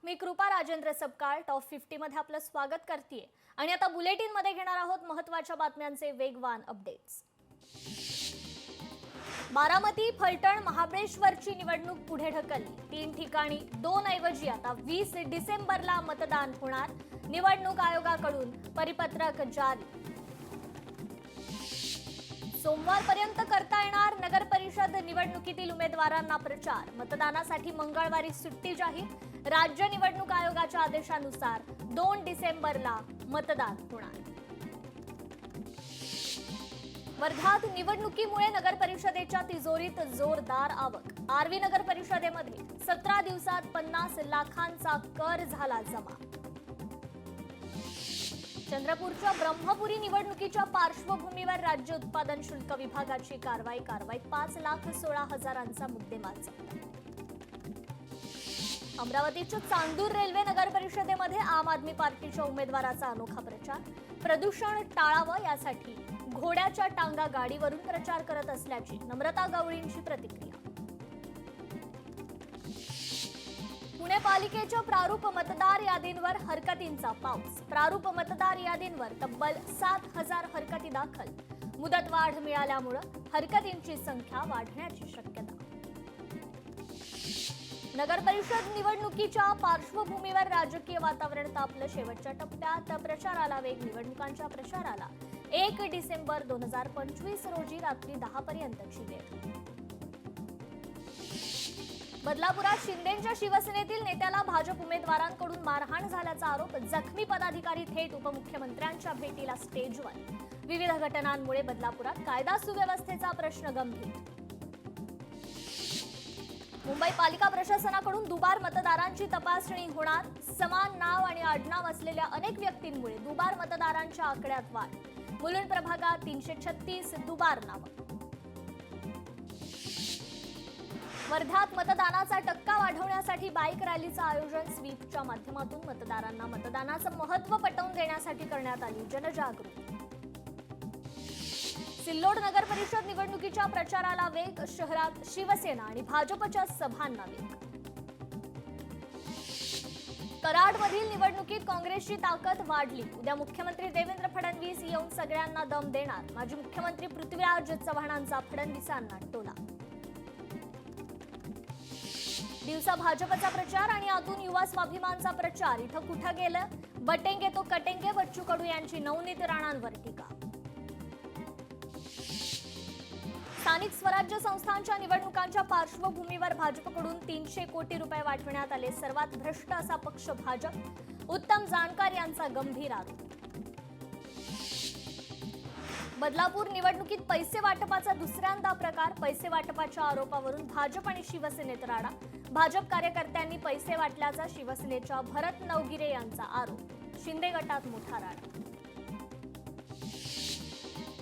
मी कृपा राजेंद्र सपकाळ टॉप 50 मध्ये आपलं स्वागत करते आणि आता बुलेटिन मध्ये घेणार आहोत महत्त्वाच्या बातम्यांचे वेगवान अपडेट्स। बारामती, फलटण, महाबळेश्वरची निवडणूक पुढे ढकलली। 3 ठिकाणी 2 ऐवजी आता 20 डिसेंबरला मतदान होणार। निवडणूक आयोगाकडून परिपत्रक जारी। सोमवारपर्यंत करता येणार नगर परिषद निवडणुकीतील उमेदवारांना प्रचार। मतदानासाठी मंगळवारी सुट्टी जाहीर। राज्य निवडणूक आयोगाच्या आदेशानुसार 2 डिसेंबरला मतदान होणार। वर्धात निवडणुकीमुळे नगर परिषदेच्या तिजोरीत जोरदार आवक। आर्वी नगर परिषदेमध्ये 17 दिवसात 50 लाखांचा कर झाला जमा। चंद्रपूरच्या ब्रह्मपुरी निवडणुकीच्या पार्श्वभूमीवर राज्य उत्पादन शुल्क विभागाची कारवाईत 5,16,000चा मुद्देमाल जप्त। अमरावतीच्या चांदूर रेल्वे नगर परिषदेमध्ये आम आदमी पार्टीच्या उमेदवाराचा अनोखा प्रचार। प्रदूषण टाळावं यासाठी घोड्याच्या टांगा गाडीवरून प्रचार करत असल्याची नम्रता गवळींची प्रतिक्रिया। पुणे पालिकेच्या प्रारूप मतदार यादींवर हरकतींचा पाऊस। प्रारूप मतदार यादींवर तब्बल 7,000 हरकती दाखल। मुदतवाढ मिळाल्यामुळे हरकतींची संख्या वाढण्याची शक्यता। नगर परिषद निवडणुकीच्या पार्श्वभूमीवर राजकीय वातावरण तापलं। शेवटच्या टप्प्यात प्रचाराला वेग। निवडणुकांच्या प्रचाराला 1 डिसेंबर 2025 रोजी रात्री 10 पर्यंतची वेळ। बदलापुरात शिंदेंच्या शिवसेनेतील नेत्याला भाजप उमेदवारांकडून मारहाण झाल्याचा आरोप। जखमी पदाधिकारी थेट उपमुख्यमंत्र्यांच्या भेटीला स्टेजवर। विविध घटनांमुळे बदलापुरात कायदा सुव्यवस्थेचा प्रश्न गंभीर। मुंबई पालिका प्रशासनाकडून दुबार मतदारांची तपासणी होणार। समान नाव आणि आडनाव असलेल्या अनेक व्यक्तींमुळे दुबार मतदारांच्या आकड्यात वाढ। मुलुंड प्रभागात 336 दुबार नावं। वर्धात मतदानाचा टक्का वाढवण्यासाठी बाईक रॅलीचं आयोजन। स्वीपच्या माध्यमातून मतदारांना मतदानाचं महत्त्व पटवून देण्यासाठी करण्यात आली जनजागृती। सिल्लोड नगर परिषद निवडणुकीच्या प्रचाराला वेग। शहरात शिवसेना आणि भाजपच्या सभांना वेग। कराडमधील निवडणुकीत काँग्रेसची ताकद वाढली। उद्या मुख्यमंत्री देवेंद्र फडणवीस येऊन सगळ्यांना दम देणार। माजी मुख्यमंत्री पृथ्वीराज चव्हाणांचा फडणवीसांना टोला। दिवसा भाजपचा प्रचार आणि आतून युवा स्वाभिमानचा प्रचार। इथं कुठं गेलं बटेंगे तो कटेंगे। बच्चू कडू यांची नवनीत राणांवर टीका। स्थानिक स्वराज्य संस्थांच्या निवडणुकांच्या पार्श्वभूमीवर भाजपकडून 300 कोटी रुपये वाटवण्यात आले। सर्वात भ्रष्ट असा पक्ष भाजप। उत्तम जानकर यांचा गंभीर आरोप। बदलापूर निवडणुकीत पैसे वाटपाचा दुसऱ्यांदा प्रकार। पैसे वाटपाच्या आरोपावरून भाजप आणि शिवसेनेत राडा। भाजप कार्यकर्त्यांनी पैसे वाटल्याचा शिवसेनेच्या भरत नवगिरे यांचा आरोप। शिंदे गटात मोठा राडा।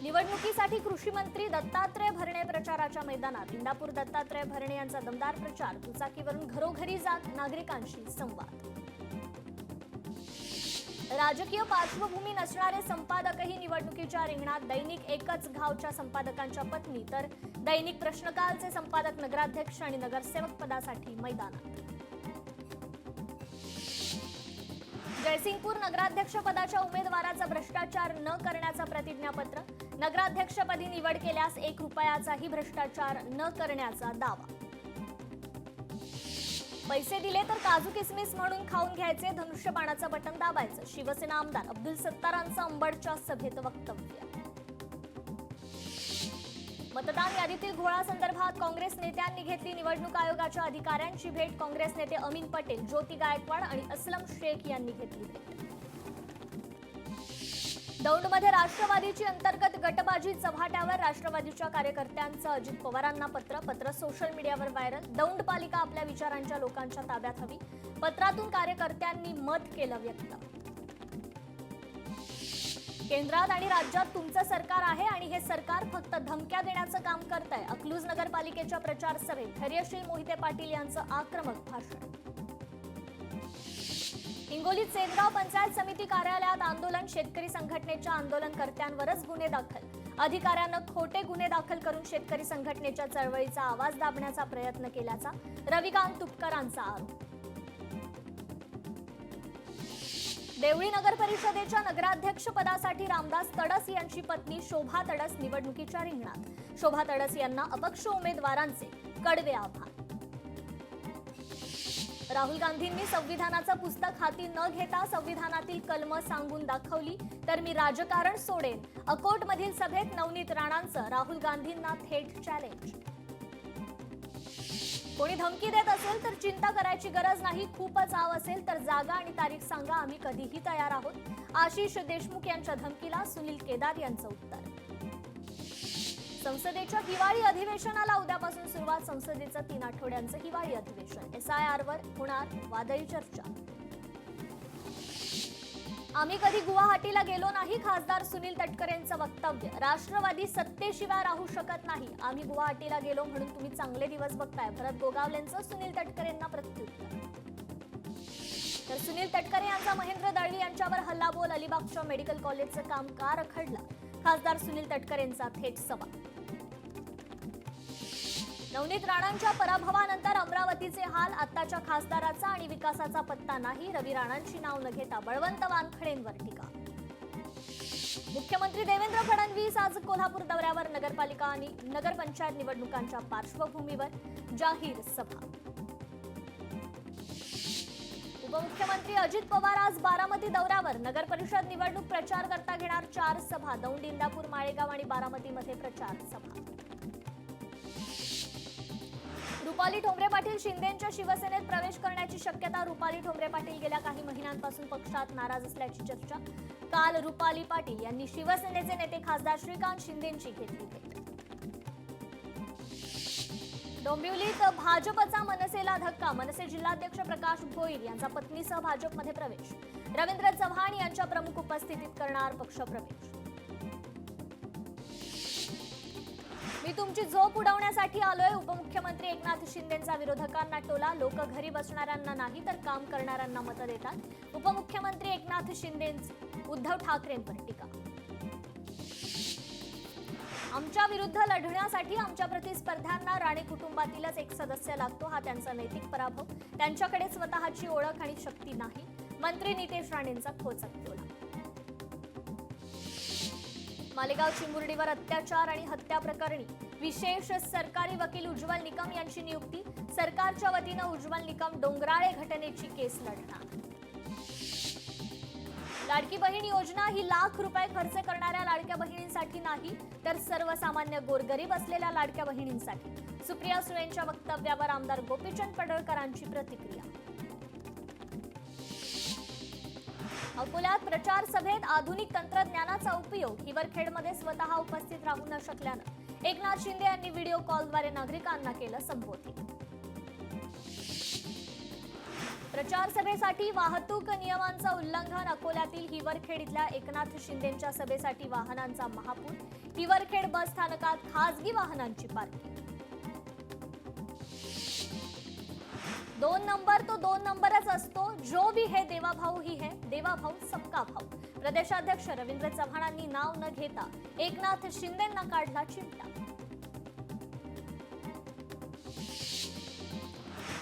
निवडणुकीसाठी कृषी मंत्री दत्तात्रय भरणे प्रचाराच्या मैदानात। इंदापूर दत्तात्रय भरणे यांचा दमदार प्रचार। दुचाकीवरून घरोघरी जात नागरिकांशी संवाद। राजकीय पार्श्वभूमी नसणारे संपादकही निवडणुकीच्या रिंगणात। दैनिक एकच गावच्या संपादकांच्या पत्नी तर दैनिक प्रश्नकालचे संपादक नगराध्यक्ष आणि नगरसेवक पदासाठी मैदानात। जयसिंगपूर नगराध्यक्ष पदाच्या उमेदवाराचा भ्रष्टाचार न करण्याचं प्रतिज्ञापत्र। नगराध्यक्षपदी निवड केल्यास 1 रुपयाचाही भ्रष्टाचार न करण्याचा दावा। पैसे दिले तर काजू किसमिस म्हणून खाऊन घ्यायचे। धनुष्यबाणाचं बटन दाबायचं। शिवसेना आमदार अब्दुल सत्तारांचं अंबडच्या सभेत वक्तव्य। मतदान यादीतील घोळासंदर्भात काँग्रेस नेत्यांनी घेतली निवडणूक आयोगाच्या अधिकाऱ्यांची भेट। काँग्रेस नेते अमीन पटेल, ज्योती गायकवाड आणि अस्लम शेख यांनी घेतली भेट। दौंडमध्ये राष्ट्रवादीची अंतर्गत गटबाजी चव्हाट्यावर। राष्ट्रवादीच्या कार्यकर्त्यांचं अजित पवारांना पत्र सोशल मीडियावर व्हायरल। दौंड पालिका आपल्या विचारांच्या लोकांच्या ताब्यात हवी। पत्रातून कार्यकर्त्यांनी मत केलं व्यक्त। केंद्रात आणि राज्यात तुमचं सरकार आहे आणि हे सरकार फक्त धमक्या देण्याचं काम करतंय। अकलूज नगरपालिकेच्या प्रचार सभेत धैर्यशील मोहिते पाटील यांचं आक्रमक भाषण। हिंगोलीत सेनगाव पंचायत समिती कार्यालयात आंदोलन। शेतकरी संघटनेच्या आंदोलनकर्त्यांवरच गुन्हे दाखल। अधिकाऱ्यांना खोटे गुन्हे दाखल करून शेतकरी संघटनेच्या चळवळीचा आवाज दाबण्याचा प्रयत्न केल्याचा रविकांत तुपकरांचा आरोप। देवळी नगर परिषदेच्या नगराध्यक्ष पदासाठी रामदास तडस यांची पत्नी शोभा तडस निवडणुकीच्या रिंगणात. शोभा तडस यांना अपक्ष उमेदवारांचे कडवे आभार. राहुल गांधींनी संविधानाचं पुस्तक हाती न घेता संविधानातील कलमं सांगून दाखवली तर मी राजकारण सोडेन. अकोटमधील सभेत नवनीत राणांचं राहुल गांधींना थेट चॅलेंज. कोणी धमकी देत असेल तर चिंता करायची गरज नाही. खूपच आव असेल तर जागा आणि तारीख सांगा, आम्ही कधीही तयार आहोत. आशिष देशमुख यांच्या धमकीला सुनील केदार यांचं उत्तर. संसदेच्या हिवाळी अधिवेशनाला उद्यापासून सुरुवात. संसदेचं 3 आठवड्यांचं हिवाळी अधिवेशन. SIR वर होणार वादळी चर्चा. आम्ही कधी गुवाहाटीला गेलो नाही, खासदार सुनील तटकरेंचं वक्तव्य. राष्ट्रवादी सत्तेशिवाय राहू शकत नाही. आम्ही गुवाहाटीला गेलो म्हणून तुम्ही चांगले दिवस बघताय. भरत गोगावलेंचं सुनील तटकरेंना प्रत्युत्तर. तर सुनील तटकरे यांचा महेंद्र दळवी यांच्यावर हल्लाबोल. अलिबागच्या मेडिकल कॉलेजचं काम का रखडलं? खासदार सुनील तटकरेंचा थेट सवाल. नवनीत राणांच्या पराभवानंतर अमरावतीचे हाल. आत्ताच्या खासदाराचा आणि विकासाचा पत्ता नाही. रवी राणांची नाव न घेता बळवंत वानखडेंवर टीका. मुख्यमंत्री देवेंद्र फडणवीस आज कोल्हापूर दौऱ्यावर. नगरपालिका आणि नगरपंचायत निवडणुकांच्या पार्श्वभूमीवर जाहीर सभा. उपमुख्यमंत्री अजित पवार आज बारामती दौऱ्यावर. नगर परिषद निवडणूक प्रचार करता घेणार 4 सभा. दौंड, इंदापूर, माळेगाव आणि बारामतीमध्ये प्रचार सभा. रुपाली ठोंबरे पाटील शिंदेंच्या शिवसेनेत प्रवेश करण्याची शक्यता. रुपाली ठोंबरे पाटील गेल्या काही महिन्यांपासून पक्षात नाराज असल्याची चर्चा. काल रुपाली पाटील यांनी शिवसेनेचे नेते खासदार श्रीकांत शिंदेंची घेतली भेट. डोंबिवलीत भाजपचा मनसेला धक्का. मनसे जिल्हाध्यक्ष प्रकाश भोईर यांचा पत्नीसह भाजपमध्ये प्रवेश. रवींद्र चव्हाण यांच्या प्रमुख उपस्थितीत करणार पक्षप्रवेश. मी तुमची झोप उडवण्यासाठी आलोय. उपमुख्यमंत्री एकनाथ शिंदेंचा विरोधकांना टोला. लोक घरी बसणाऱ्यांना नाही तर काम करणाऱ्यांना मतं देतात. उपमुख्यमंत्री एकनाथ शिंदे उद्धव ठाकरेंवर टीका. आमच्या विरुद्ध लढण्यासाठी आमच्या प्रतिस्पर्ध्यांना राणे कुटुंबातीलच एक सदस्य लागतो. हा त्यांचा नैतिक पराभव. त्यांच्याकडे स्वतःची ओळख आणि शक्ती नाही. मंत्री नितेश राणेंचा खोचक टोला. मालेगाव चिमुरडीवर अत्याचार आणि हत्या प्रकरणी विशेष सरकारी वकील उज्ज्वल निकम यांची नियुक्ती. सरकारच्या वतीनं उज्ज्वल निकम डोंगराळे घटनेची केस लढणार. लाडकी बहीण योजना ही लाख रुपये खर्च करणाऱ्या लाडक्या बहिणींसाठी नाही तर सर्वसामान्य गोरगरीब असलेल्या लाडक्या बहिणींसाठी. सुप्रिया सुळेंच्या वक्तव्यावर आमदार गोपीचंद पडळकरांची प्रतिक्रिया. अकोल्यात प्रचार सभेत आधुनिक तंत्रज्ञानाचा उपयोग. हिवरखेडमध्ये स्वतः उपस्थित राहू न शकल्यानं एकनाथ शिंदे यांनी व्हिडिओ कॉलद्वारे नागरिकांना केलं संबोधित. प्रचार सभेसाठी वाहतूक नियमांचं उल्लंघन. अकोल्यातील हिवरखेड इथल्या एकनाथ शिंदेंच्या सभेसाठी वाहनांचा महापूर. हिवरखेड बस स्थानकात खासगी वाहनांची पार्किंग. 2 नंबर तो 2 नंबरच असतो. जो भी है देवा भाऊ ही है, देवा भाऊ सबका भाऊ. प्रदेशाध्यक्ष रवींद्र चव्हाणांनी नाव न घेता एकनाथ शिंदेंना काढला चिमटा.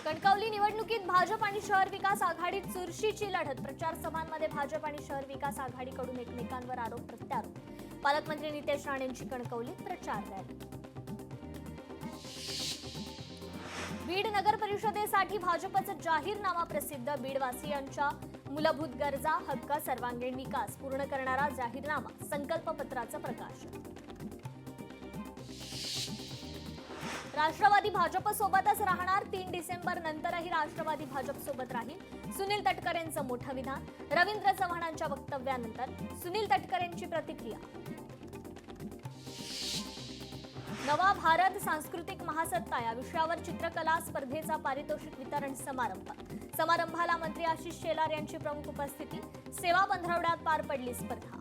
कणकवली निवडणुकीत भाजप आणि शहर विकास आघाडीत चुरशीची लढत. प्रचार सभांमध्ये भाजप आणि शहर विकास आघाडीकडून एकमेकांवर आरोप प्रत्यारोप. पालकमंत्री नितेश राणेंची कणकवलीत प्रचार रॅली. बीड नगर परिषदेसाठी भाजपचा जाहीरनामा प्रसिद्ध. बीडवासियांच्या मूलभूत गरजा, हक्क, सर्वांगीण विकास पूर्ण करणारा जाहीरनामा. संकल्पपत्राचं प्रकाशन. राष्ट्रवादी भाजपसोबतच राहणार. 3 डिसेंबर नंतरही राष्ट्रवादी भाजपसोबत राहील. सुनील तटकरेंचं मोठं विधान. रवींद्र चव्हाणांच्या वक्तव्यानंतर सुनील तटकरेंची प्रतिक्रिया. नवा भारत सांस्कृतिक महासत्ता या विषयावर चित्रकला स्पर्धेचा पारितोषिक वितरण समारंभ. समारंभाला मंत्री आशिष शेलार यांची प्रमुख उपस्थिती. सेवा पंधरवड्यात पार पडली स्पर्धा.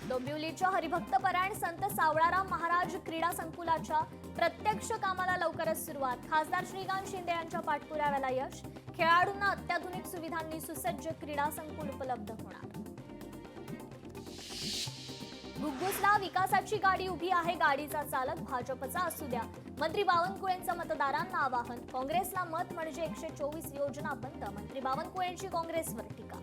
डोंबिवलीच्या हरिभक्तपरायण संत सावळाराम महाराज क्रीडा संकुलाच्या प्रत्यक्ष कामाला लवकरच सुरुवात. खासदार श्रीकांत शिंदे यांच्या पाठपुराव्याला यश. खेळाडूंना अत्याधुनिक सुविधांनी सुसज्ज क्रीडा संकुल उपलब्ध होणार. घुग्गुसला उघडा, विकासाची गाडी उभी आहे, गाडीचा चालक भाजपचा असू द्या. मंत्री बावनकुळेंचं मतदारांना आवाहन. काँग्रेसला मत म्हणजे 124 योजना बंद. मंत्री बावनकुळेंची काँग्रेसवर टीका.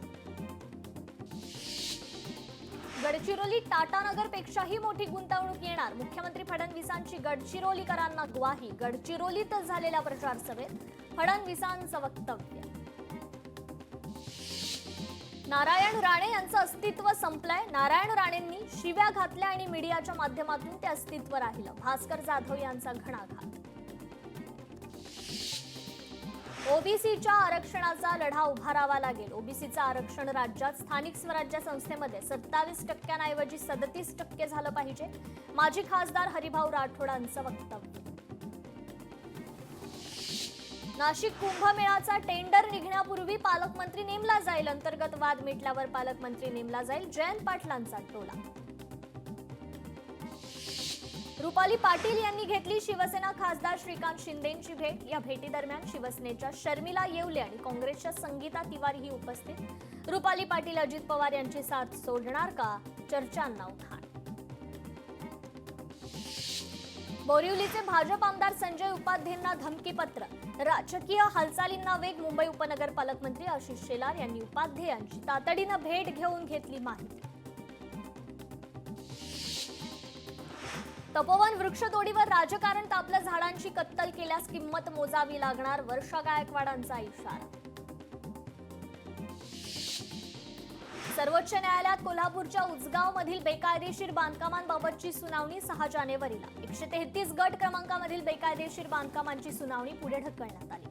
गडचिरोली टाटानगरपेक्षाही मोठी गुंतवणूक येणार. मुख्यमंत्री फडणवीसांची गडचिरोलीकरांना ग्वाही. गडचिरोलीत झालेल्या प्रचार सभेत फडणवीसांचं वक्तव्य. नारायण राणे यांचं अस्तित्व संपलंय. नारायण राणेंनी शिव्या घातल्या आणि मीडियाच्या माध्यमातून ते अस्तित्व राहिलं. भास्कर जाधव यांचा घणाघात. ओबीसीच्या आरक्षणाचा लढा उभारावा लागेल. ओबीसीचं आरक्षण राज्यात स्थानिक स्वराज्य संस्थेमध्ये 27% 37% झालं पाहिजे. माजी खासदार हरिभाऊ राठोडांचं वक्तव्य. नाशिक कुंभमेळ्याचा टेंडर निघण्यापूर्वी पालकमंत्री नेमला जाईल. अंतर्गत वाद मिटल्यावर पालकमंत्री नेमला जाईल. जयंत पाटलांचा टोला. रुपाली पाटील यांनी घेतली शिवसेना खासदार श्रीकांत शिंदेंची भेट. या भेटीदरम्यान शिवसेनेच्या शर्मिला येवले आणि काँग्रेसच्या संगीता तिवारीही उपस्थित. रुपाली पाटील अजित पवार यांची साथ सोडणार का? चर्चांना उधाण. बोरिवलीचे भाजप आमदार संजय उपाध्येंना धमकीपत्र. राजकीय हालचालींना वेग. मुंबई उपनगर पालकमंत्री आशिष शेलार यांनी उपाध्ये यांची तातडीनं भेट घेऊन घेतली माहिती. तपोवन वृक्षतोडीवर राजकारण तापलं. झाडांची कत्तल केल्यास किंमत मोजावी लागणार. वर्षा गायकवाडांचा इशारा. सर्वोच्च न्यायालयात कोल्हापूरच्या उचगाव मधील बेकायदेशीर बांधकामांबाबतची सुनावणी 6 जानेवारीला. 133 गट क्रमांकामधील बेकायदेशीर बांधकामांची सुनावणी पुढे ढकलण्यात आली.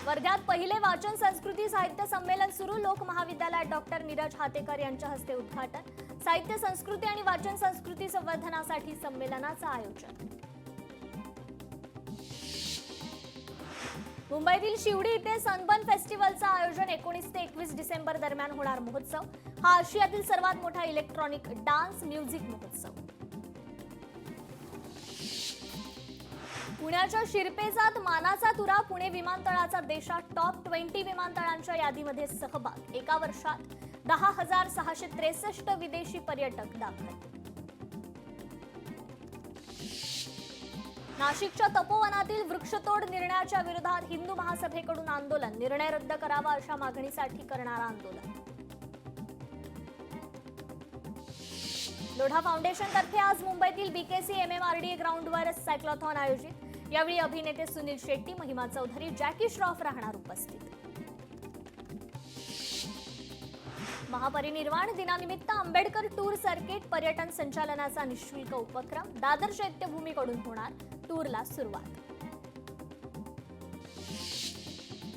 वर्ध्यात पहिले वाचन संस्कृती साहित्य संमेलन सुरू. लोक महाविद्यालयात डॉक्टर नीरज हातेकर यांच्या हस्ते उद्घाटन. साहित्य संस्कृती आणि वाचन संस्कृती संवर्धनासाठी संमेलनाचं आयोजन. मुंबईतील शिवडी इथे सनबर्न फेस्टिवलचं आयोजन. 19 ते 21 डिसेंबर दरम्यान होणार महोत्सव. हा आशियातील सर्वात मोठा इलेक्ट्रॉनिक डान्स म्युझिक महोत्सव. पुण्याच्या शिरपेचात मानाचा तुरा. पुणे विमानतळाचा देशात टॉप 20 विमानतळांच्या यादीमध्ये सहभाग. एका वर्षात 10,663 विदेशी पर्यटक दाखल. नाशिकच्या तपोवनातील वृक्षतोड निर्णयाच्या विरोधात हिंदू महासभेकडून आंदोलन. निर्णय रद्द करावा अशा मागणीसाठी करणार आंदोलन. लोढा फाउंडेशनतर्फे आज मुंबईतील बीकेसी एमएमआरडीए ग्राउंडवर सायक्लॉथॉन आयोजित. यावेळी अभिनेते सुनील शेट्टी, महिमा चौधरी, जॅकी श्रॉफ राहणार उपस्थित. महापरिनिर्वाण दिनानिमित्त आंबेडकर टूर सर्किट पर्यटन संचालनाचा निःशुल्क उपक्रम. दादर चैत्यभूमीकडून होणार टूरला सुरुवात.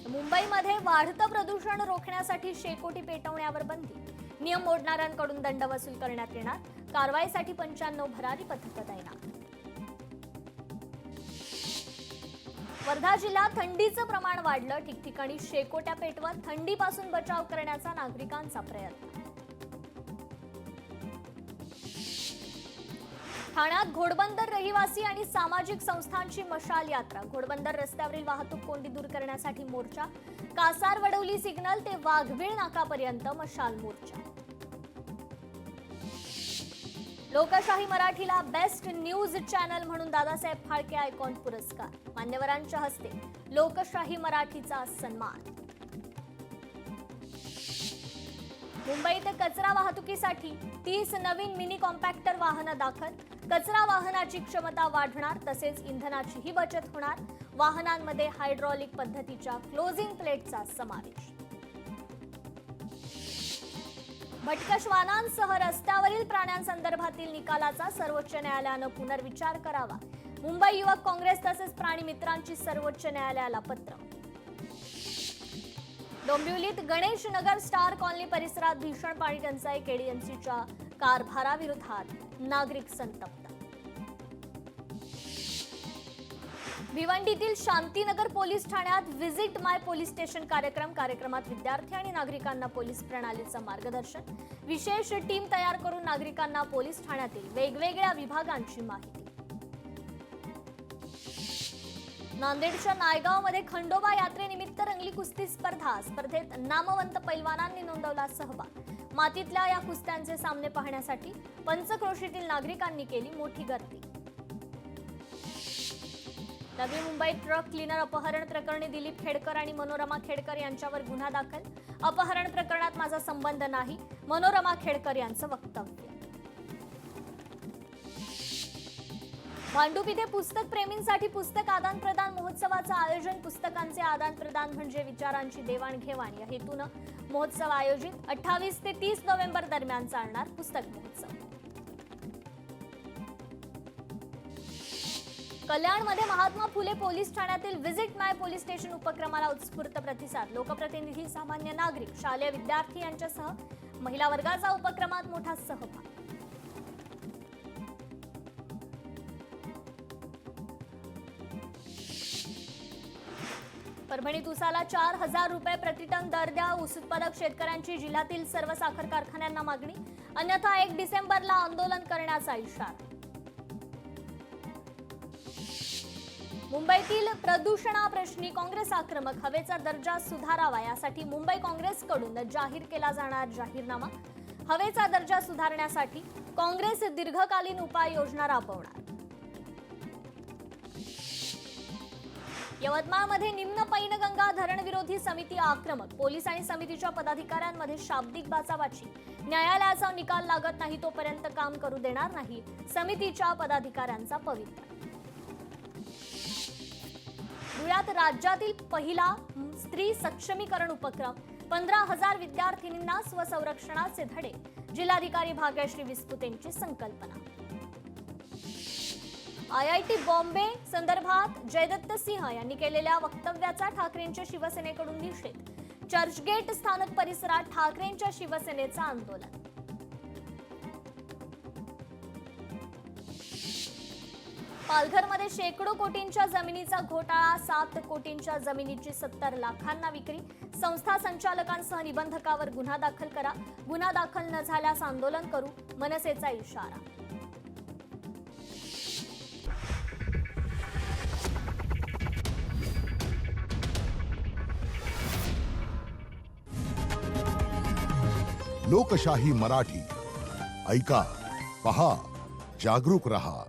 मुंबईमध्ये वाढतं प्रदूषण रोखण्यासाठी शेकोटी पेटवण्यावर बंदी. नियम मोडणाऱ्यांकडून दंड वसूल करण्यात येणार. कारवाईसाठी 95 भरारी पथकं तैनात. वर्धा जिल्ह्यात थंडीचं प्रमाण वाढलं. ठिकठिकाणी शेकोट्या पेटवत थंडीपासून बचाव करण्याचा नागरिकांचा प्रयत्न. ठाण्यात घोडबंदर रहिवासी आणि सामाजिक संस्थांची मशाल यात्रा. घोडबंदर रस्त्यावरील वाहतूक कोंडी दूर करण्यासाठी मोर्चा. कासार वडवली सिग्नल ते वाघबीळ नाकापर्यंत मशाल मोर्चा. लोकशाही मराठीला बेस्ट न्यूज चॅनल म्हणून दादासाहेब फाळके आयकॉन पुरस्कार. मान्यवरांच्या हस्ते लोकशाही मराठीचा सन्मान. मुंबईत कचरा वाहतुकीसाठी 30 नवीन मिनी कॉम्पॅक्टर वाहनं दाखल. कचरा वाहनाची क्षमता वाढणार तसेच इंधनाचीही बचत होणार. वाहनांमध्ये हायड्रॉलिक पद्धतीच्या क्लोजिंग प्लेटचा समावेश. भटक्या श्वानांसह रस्त्यावरील प्राण्यांसंदर्भातील निकालाचा सर्वोच्च न्यायालयानं पुनर्विचार करावा. मुंबई युवक काँग्रेस तसेच प्राणी मित्रांची सर्वोच्च न्यायालयाला पत्र. डोंबिवलीत गणेश नगर स्टार कॉलनी परिसरात भीषण पाणी टंचाई. केडीएमसीच्या कारभाराविरोधात नागरिक संतप्त. भिवंडीतील शांतीनगर पोलीस ठाण्यात व्हिजिट माय पोलीस स्टेशन कार्यक्रमात विद्यार्थी आणि नागरिकांना पोलीस प्रणालीचं मार्गदर्शन. विशेष टीम तयार करून नागरिकांना पोलीस ठाण्यातील वेगवेगळ्या विभागांची माहिती. नांदेडच्या नायगावमध्ये खंडोबा यात्रेनिमित्त रंगली कुस्ती स्पर्धेत नामवंत पैलवानांनी नोंदवला सहभाग। मातीतल्या या कुस्त्यांचे सामने पाहण्यासाठी पंचक्रोशीतील नागरिकांनी केली मोठी गर्दी। नवी मुंबईत ट्रक क्लीनर अपहरण प्रकरणी दिलीप खेडकर आणि मनोरमा खेडकर यांच्यावर गुन्हा दाखल। अपहरण प्रकरणात माझा संबंध नाही, मनोरमा खेडकर यांचं वक्तव्य। भांडूप इथे पुस्तक प्रेमींसाठी पुस्तक आदान प्रदान महोत्सवाचं आयोजन। पुस्तकांचे आदान प्रदान म्हणजे विचारांची देवाणघेवाण या हेतूनं महोत्सव आयोजित। 28 ते 30 नोव्हेंबर दरम्यान चालणार पुस्तक महोत्सव। कल्याणमध्ये महात्मा फुले पोलीस ठाण्यातील व्हिजिट माय पोलीस स्टेशन उपक्रमाला उत्स्फूर्त प्रतिसाद। लोकप्रतिनिधी, सामान्य नागरिक, शालेय विद्यार्थी यांच्यासह महिला वर्गाचा उपक्रमात मोठा सहभाग। परभणीत उसाला 4000 रुपये प्रतिटन दर द्या, ऊस उत्पादक शेतकऱ्यांची जिल्ह्यातील सर्व साखर कारखान्यांना मागणी। अन्यथा 1 डिसेंबरला आंदोलन करण्याचा इशारा। मुंबईतील प्रदूषणाप्रश्नी काँग्रेस आक्रमक, हवेचा दर्जा सुधारावा यासाठी मुंबई काँग्रेसकडून जाहीर केला जाणार जाहीरनामा। हवेचा दर्जा सुधारण्यासाठी काँग्रेस दीर्घकालीन उपाययोजना राबवणार। यवतमाळमध्ये निम्न पैनगंगा धरणविरोधी समिती आक्रमक, पोलीस आणि समितीच्या पदाधिकाऱ्यांमध्ये शाब्दिक बाचाबाची। न्यायालयाचा निकाल लागत नाही तोपर्यंत काम करू देणार नाही, समितीच्या पदाधिकाऱ्यांचा पवित्रा। धुळ्यात राज्यातील पहिला स्त्री सक्षमीकरण उपक्रम, 15,000 विद्यार्थिनींना स्वसंरक्षणाचे धडे। जिल्हाधिकारी भाग्यश्री विस्पुतेंची संकल्पना। IIT बॉम्बे संदर्भात जयदत्त सिंह यांनी केलेल्या वक्तव्याचा ठाकरेंच्या शिवसेनेकडून निषेध। चर्चगेट स्थानक परिसरात ठाकरेंच्या शिवसेनेचं आंदोलन। पालघरमध्ये शेकडो कोटींच्या जमिनीचा घोटाळा, 7 कोटींच्या जमिनीची 70 लाखांना विक्री। संस्था संचालकांसह निबंधकावर गुन्हा दाखल करा, गुन्हा दाखल न झाल्यास आंदोलन करू, मनसेचा इशारा। लोकशाही मराठी ऐका, पहा, जागरूक रहा।